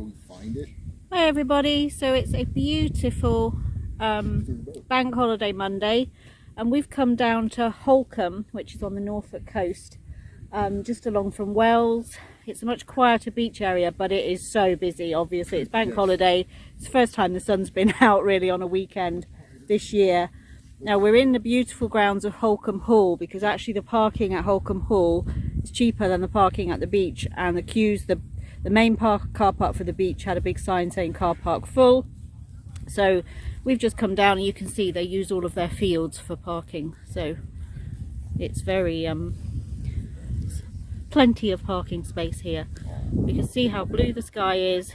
we find it. Hi everybody, so it's a beautiful bank holiday Monday and we've come down to Holkham, which is on the Norfolk coast, just along from Wells. It's a much quieter beach area, but it is so busy. Obviously it's bank holiday. It's the first time the sun's been out really on a weekend this year. Now we're in the beautiful grounds of Holkham Hall, because actually the parking at Holkham Hall is cheaper than the parking at the beach, and the queues, the main car park for the beach had a big sign saying car park full. So we've just come down and you can see they use all of their fields for parking, so it's very plenty of parking space here. You can see how blue the sky is,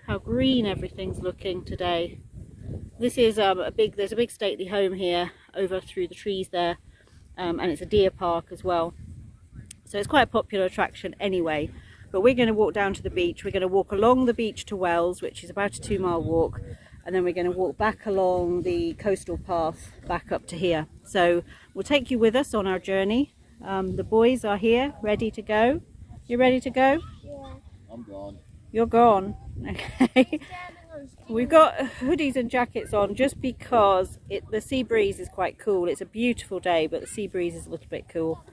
how green everything's looking today. This is there's a big stately home here over through the trees there, and it's a deer park as well, so it's quite a popular attraction anyway. But we're going to walk down to the beach. We're going to walk along the beach to Wells, which is about a 2-mile walk, and then we're going to walk back along the coastal path back up to here. So we'll take you with us on our journey. The boys are here ready to go. You ready to go? Yeah. I'm gone. You're gone. Okay. We've got hoodies and jackets on just because the sea breeze is quite cool. It's a beautiful day, but the sea breeze is a little bit cool.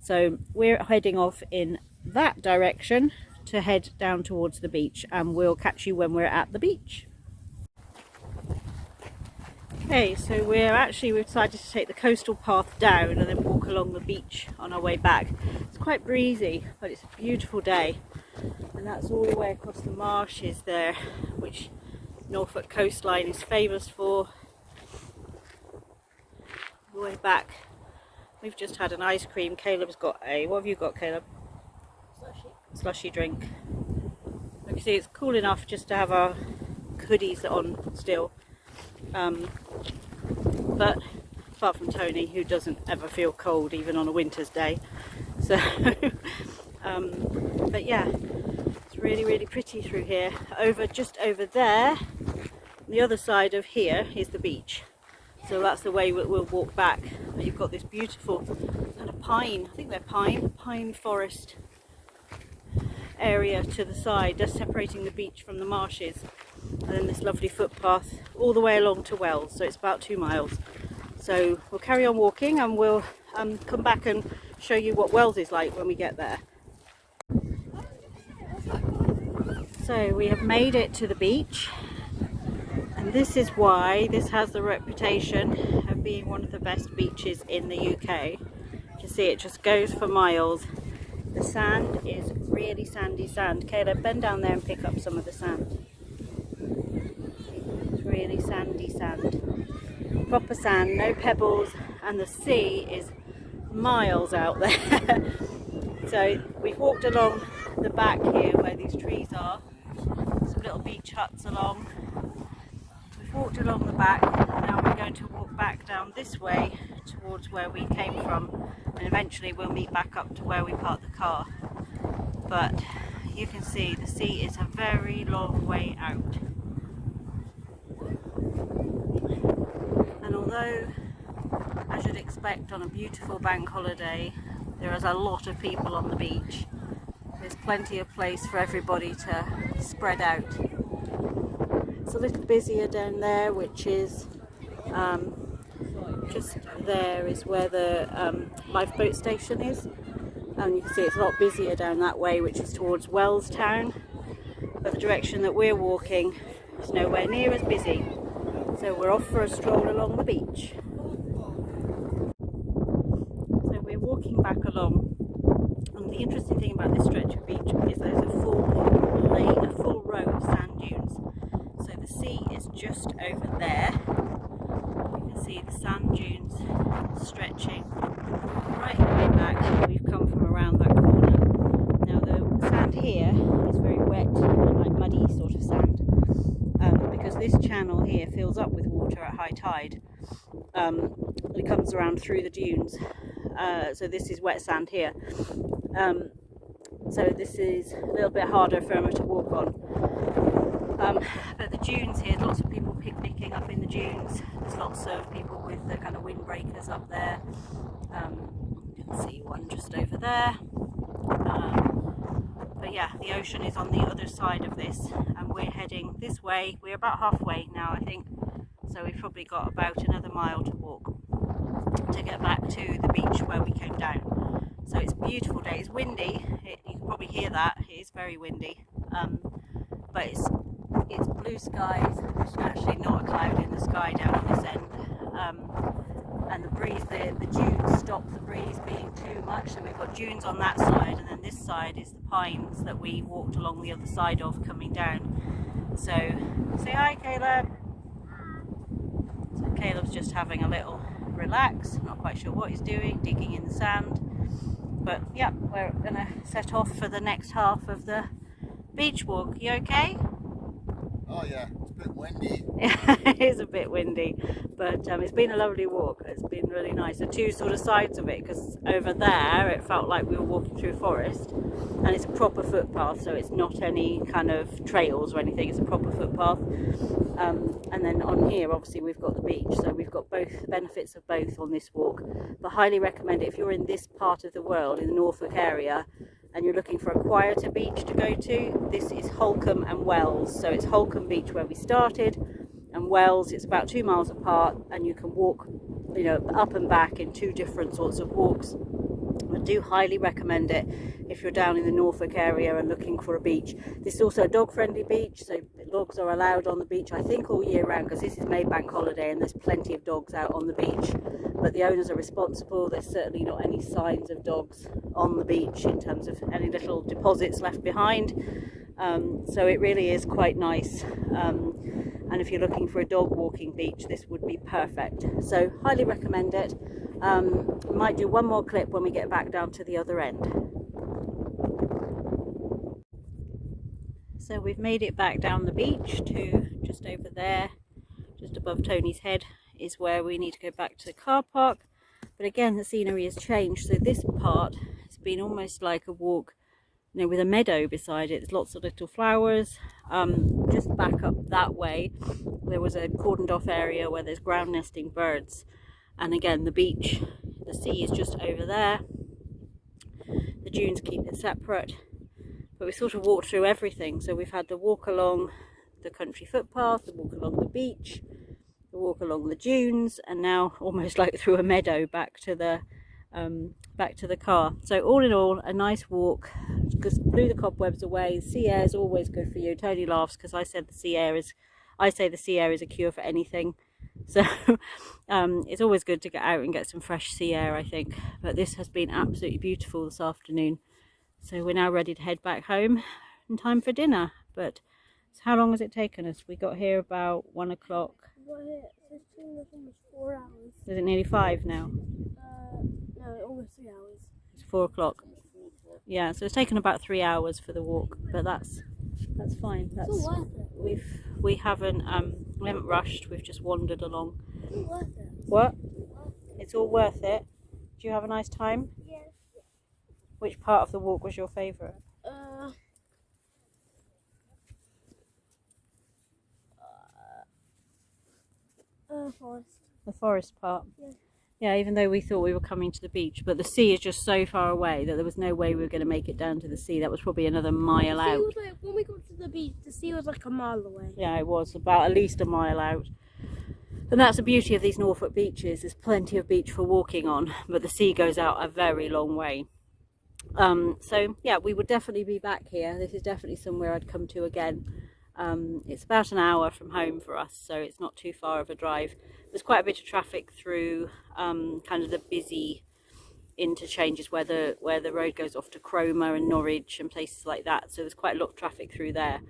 So we're heading off in that direction to head down towards the beach, and we'll catch you when we're at the beach. Okay, so we've decided to take the coastal path down and then walk along the beach on our way back. It's quite breezy, but it's a beautiful day, and that's all the way across the marshes there, which Norfolk coastline is famous for. All the way back, we've just had an ice cream. Caleb's got what have you got, Caleb? Slushy drink. You can see it's cool enough just to have our hoodies on still, but apart from Tony, who doesn't ever feel cold even on a winter's day, so but yeah, it's really pretty through here. Just over there, the other side of here is the beach, so that's the way we'll walk back. You've got this beautiful kind of pine, I think they're pine forest area to the side, just separating the beach from the marshes, and then this lovely footpath all the way along to Wells. So it's about 2 miles. So we'll carry on walking, and we'll come back and show you what Wells is like when we get there. So we have made it to the beach, and this is why this has the reputation of being one of the best beaches in the UK. You can see it just goes for miles. The sand is really sandy sand. Caleb, bend down there and pick up some of the sand. It's really sandy sand. Proper sand, no pebbles, and the sea is miles out there. So we've walked along the back here where these trees are. Some little beach huts along. We've walked along the back. Now we're going to walk back down this way towards where we came from, and eventually we'll meet back up to where we parked the car. But you can see the sea is a very long way out, and although, as you'd expect on a beautiful bank holiday, there is a lot of people on the beach, there's plenty of place for everybody to spread out. It's a little busier down there, which is just there is where the lifeboat station is, and you can see it's a lot busier down that way, which is towards Wells town, but the direction that we're walking is nowhere near as busy, so we're off for a stroll along the beach. So we're walking back along, and the interesting thing about this stretch of beach is there's a full row of sand dunes, so the sea is just over there. See the sand dunes stretching right way back. We've come from around that corner. Now the sand here is very wet, like muddy sort of sand, because this channel here fills up with water at high tide. It comes around through the dunes, so this is wet sand here. So this is a little bit harder for Emma to walk on. But the dunes here, lots of people picnicking up in the dunes. There's lots of people with the kind of windbreakers up there. You can see one just over there. But yeah, the ocean is on the other side of this, and we're heading this way. We're about halfway now, I think, so we've probably got about another mile to walk to get back to the beach where we came down. So it's a beautiful day. It's windy, you can probably hear that. It is very windy, but it's blue skies. There's actually not a cloud in the sky down on this end, and the breeze, the dunes stop the breeze being too much, so we've got dunes on that side, and then this side is the pines that we walked along the other side of coming down. So say hi, Caleb. So Caleb's just having a little relax, not quite sure what he's doing, digging in the sand. But yeah, we're gonna set off for the next half of the beach walk. You okay? Oh yeah, it's a bit windy. It is a bit windy, but it's been a lovely walk. It's been really nice. The two sort of sides of it, because over there it felt like we were walking through a forest, and it's a proper footpath, so it's not any kind of trails or anything. It's a proper footpath. And then on here, obviously, we've got the beach, so we've got both the benefits of both on this walk. But highly recommend it if you're in this part of the world, in the Norfolk area, and you're looking for a quieter beach to go to. This is Holkham and Wells. So it's Holkham Beach where we started, and Wells, it's about 2 miles apart, and you can walk, you know, up and back in two different sorts of walks. I do highly recommend it if you're down in the Norfolk area and looking for a beach. This is also a dog-friendly beach, so dogs are allowed on the beach, I think, all year round, because this is May Bank holiday and there's plenty of dogs out on the beach. But the owners are responsible. There's certainly not any signs of dogs on the beach in terms of any little deposits left behind. So it really is quite nice. And if you're looking for a dog walking beach, this would be perfect. So highly recommend it. Might do one more clip when we get back down to the other end. So we've made it back down the beach to just over there, just above Tony's head is where we need to go back to the car park. But again, the scenery has changed, so this part has been almost like a walk, you know, with a meadow beside it. There's lots of little flowers. Just back up that way, there was a cordoned off area where there's ground nesting birds, and again the beach, the sea is just over there. The dunes keep it separate, but we sort of walked through everything. So we've had the walk along the country footpath, the walk along the beach, the walk along the dunes, and now almost like through a meadow back to the car. So all in all, a nice walk, just blew the cobwebs away. Sea air is always good for you. Tony laughs because I say the sea air is a cure for anything. So it's always good to get out and get some fresh sea air, I think. But this has been absolutely beautiful this afternoon. So we're now ready to head back home in time for dinner. But so how long has it taken us? We got here about 1 o'clock. It's almost 4 hours. Is it nearly 5 now? No, almost 3 hours. It's 4 o'clock. Yeah, so it's taken about 3 hours for the walk, but that's fine. That's It's all worth it. We haven't rushed. We've just wandered along. It's all worth it. What? It's all worth it. Do you have a nice time? Yes. Which part of the walk was your favourite? Forest. The forest part. Yeah. Yeah, even though we thought we were coming to the beach, but the sea is just so far away that there was no way we were going to make it down to the sea. That was probably another mile out. Was like, when we got to the beach, the sea was like a mile away. Yeah, it was about at least a mile out. And that's the beauty of these Norfolk beaches. There's plenty of beach for walking on, but the sea goes out a very long way. So yeah, we would definitely be back here. This is definitely somewhere I'd come to again. It's about an hour from home for us, so it's not too far of a drive. There's quite a bit of traffic through kind of the busy interchanges where the road goes off to Cromer and Norwich and places like that, so there's quite a lot of traffic through there.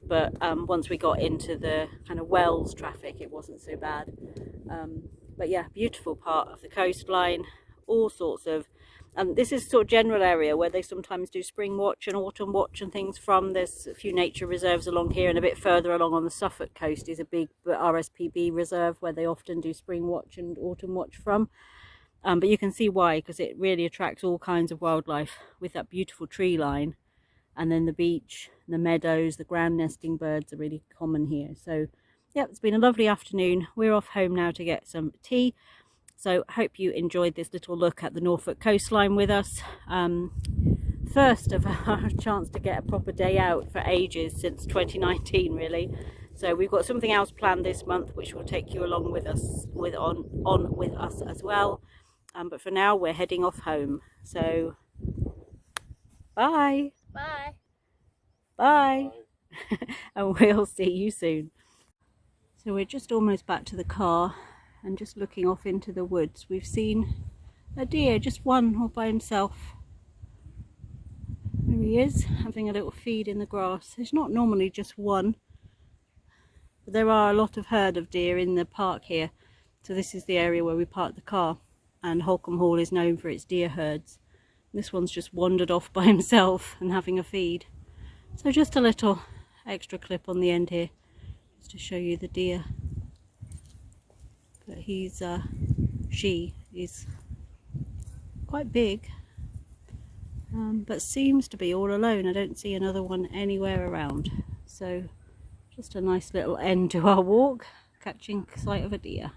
But once we got into the kind of Wells traffic, it wasn't so bad. But yeah, beautiful part of the coastline, all sorts of this is sort of general area where they sometimes do spring watch and autumn watch and things from. There's a few nature reserves along here, and a bit further along on the Suffolk coast is a big RSPB reserve where they often do spring watch and autumn watch from. But you can see why, because it really attracts all kinds of wildlife with that beautiful tree line, and then the beach, the meadows, the ground nesting birds are really common here. So yeah, it's been a lovely afternoon. We're off home now to get some tea. So I hope you enjoyed this little look at the Norfolk coastline with us. First of our chance to get a proper day out for ages, since 2019 really. So we've got something else planned this month which will take you along with us on with us as well. But for now we're heading off home. So bye. Bye. Bye. And we'll see you soon. So we're just almost back to the car and just looking off into the woods. We've seen a deer, just one all by himself. There he is, having a little feed in the grass. There's not normally just one, but there are a lot of herd of deer in the park here. So this is the area where we park the car, and Holkham Hall is known for its deer herds. This one's just wandered off by himself and having a feed. So just a little extra clip on the end here, just to show you the deer. But she is quite big, but seems to be all alone. I don't see another one anywhere around. So just a nice little end to our walk, catching sight of a deer.